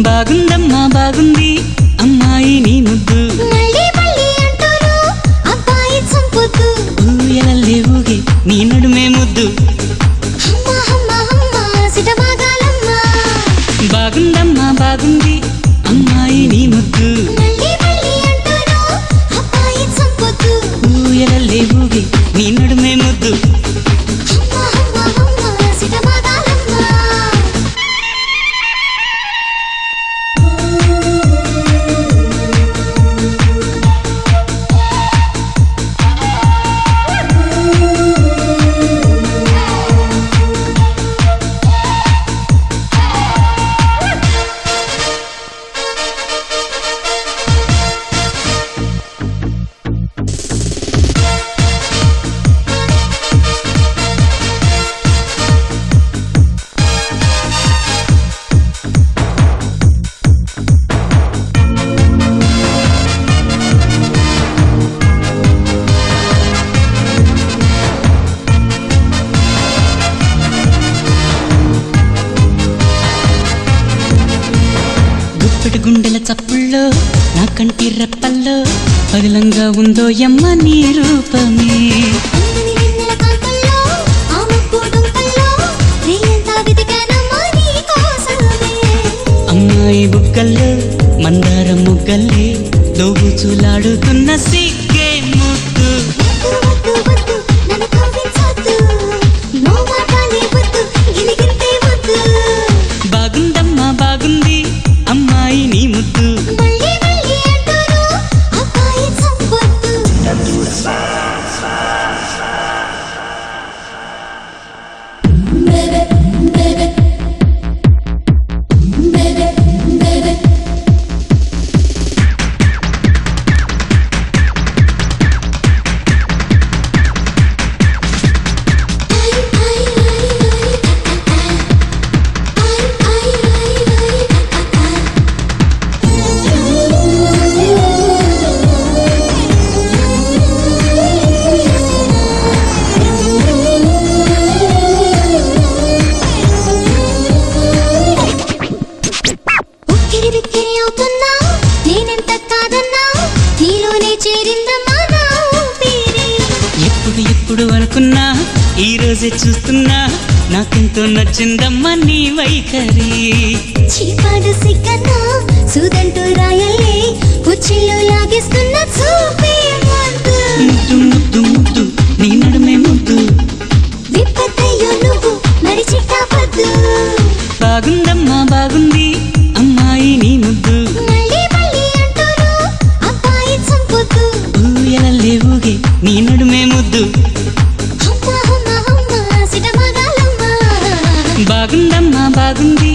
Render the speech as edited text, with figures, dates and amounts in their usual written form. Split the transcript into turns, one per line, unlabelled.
బాగుందమ్మా బాగుంది అమ్మాయి నీ ముద్దు
మళ్ళీ మళ్ళీ అంటాను అబ్బాయి చంపొద్దు
ఊయలల్లే ఊగే నీ నడుమే ముద్దు
హమ్మ హమ్మ హమ్మ సిటమాగాలమ్మ
బాగుందమ్మా బాగుంది అమ్మాయి నీ ముద్దు
మళ్ళీ మళ్ళీ అంటాను అబ్బాయి చంపొద్దు
ఊయలల్లే ఊగే నీ నడుమే ముద్దు
హమ్మ హమ్మ హమ్మ సిటమాగాలమ్మ
గుప్పెడు గుండెల చప్పుల్లో నా కంటి రెప్పల్లో పగలంగా ఉందో యమ్మ నీ రూపమే
అందని వెన్నెల కాంతుల్లో ఆ ముగ్గు డుంకల్లో రేయంతా వెతికానమ్మా నీ కోసమే
అమ్మాయి బుగ్గల్లో మందార ముగ్గల్లే దోబుచులాడుతున్న సిగ్గే ముద్దు
వద్దు వద్దు వద్దు నన్ను కవ్వించొద్దు నో మాటలే వద్దు గిలిగింతే వద్దు
బాగుందమ్మా బాగుంది అమ్మాయి నీ ముద్దు
మళ్ళీ మళ్ళీ అంటాను అబ్బాయి చంపొద్దు బేబే బేబే బేబే బేబే ఉక్కిరి బిక్కిరి అవుతున్నా నేనెంత కాదన్నా నీలోనే చేరిందమ్మా నా ఊపిరి
ఎప్పుడు ఎప్పుడు అనుకున్నా ఈ రోజే చూస్తున్నా నాకెంతో నచ్చిందమ్మా నీ వైఖరి
చీపాడు సిగ్గన్నా సూదంటూ రాయల్లే కుచ్చిళ్ళు లాగిస్తున్న చూపే వద్దు
ముద్దు ముద్దు ముద్దు నీ నడుమే ముద్దు
విప్పతయ్యో నువ్వు మరిచిట్టవద్దు
బాగుందమ్మా బాగుంది అమ్మాయి నీ ముద్దు
మళ్ళీ మళ్ళీ అంటాను అబ్బాయి చంపొద్దు
ఊయలల్లే ఊగే నీ నడుమే ముద్దు
హమ్మ హమ్మ హమ్మ సిటమగాలమ్మ
బాగుందమ్మా బాగుంది